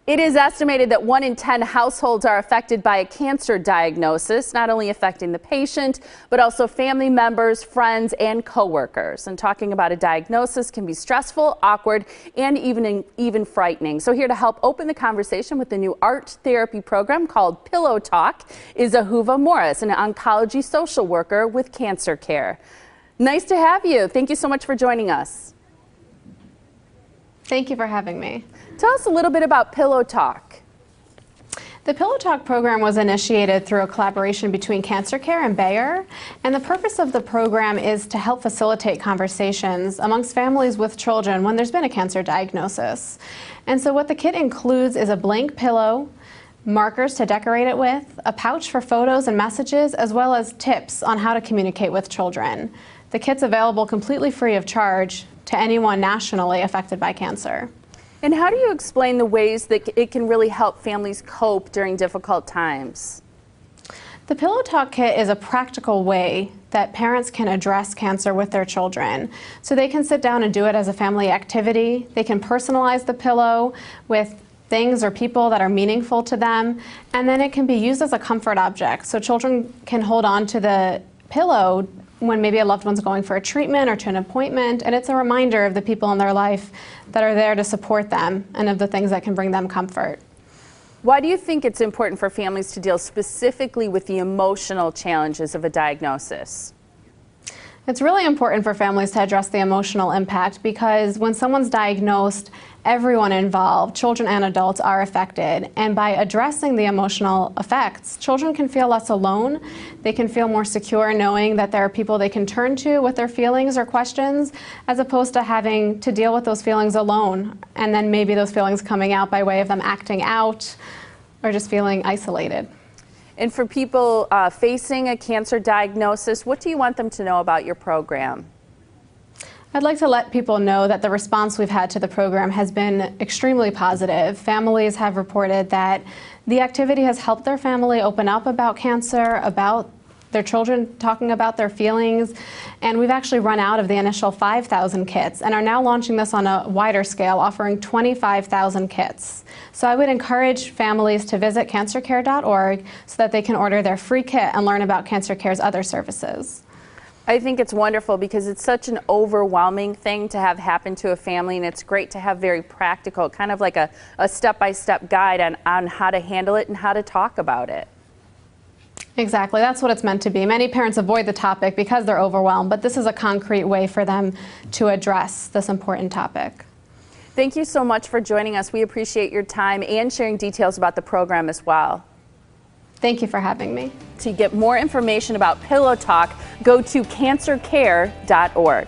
It is estimated that 1 in 10 households are affected by a cancer diagnosis, not only affecting the patient, but also family members, friends, and coworkers. And talking about a diagnosis can be stressful, awkward, and even frightening. So here to help open the conversation with the new art therapy program called Pillow Talk is Ahuva Morris, an oncology social worker with CancerCare. Nice to have you. Thank you so much for joining us. Thank you for having me. Tell us a little bit about Pillow Talk. The Pillow Talk program was initiated through a collaboration between CancerCare and Bayer, and the purpose of the program is to help facilitate conversations amongst families with children when there's been a cancer diagnosis. And so what the kit includes is a blank pillow, markers to decorate it with, a pouch for photos and messages, as well as tips on how to communicate with children. The kit's available completely free of charge to anyone nationally affected by cancer. And how do you explain the ways that it can really help families cope during difficult times? The Pillow Talk kit is a practical way that parents can address cancer with their children. So they can sit down and do it as a family activity. They can personalize the pillow with things or people that are meaningful to them, and then it can be used as a comfort object. So children can hold on to the pillow when maybe a loved one's going for a treatment or to an appointment, and it's a reminder of the people in their life that are there to support them and of the things that can bring them comfort. Why do you think it's important for families to deal specifically with the emotional challenges of a diagnosis? It's really important for families to address the emotional impact because when someone's diagnosed, everyone involved, children and adults, are affected. And by addressing the emotional effects, children can feel less alone. They can feel more secure knowing that there are people they can turn to with their feelings or questions, as opposed to having to deal with those feelings alone. And then maybe those feelings coming out by way of them acting out or just feeling isolated. And for people facing a cancer diagnosis, what do you want them to know about your program? I'd like to let people know that the response we've had to the program has been extremely positive. Families have reported that the activity has helped their family open up about cancer, about their children talking about their feelings, and we've actually run out of the initial 5,000 kits and are now launching this on a wider scale, offering 25,000 kits. So I would encourage families to visit cancercare.org so that they can order their free kit and learn about CancerCare's other services. I think it's wonderful because it's such an overwhelming thing to have happen to a family, and it's great to have very practical, kind of like a step-by-step guide on how to handle it and how to talk about it. Exactly, that's what it's meant to be. Many parents avoid the topic because they're overwhelmed, but this is a concrete way for them to address this important topic. Thank you so much for joining us. We appreciate your time and sharing details about the program as well. Thank you for having me. To get more information about Pillow Talk, go to cancercare.org.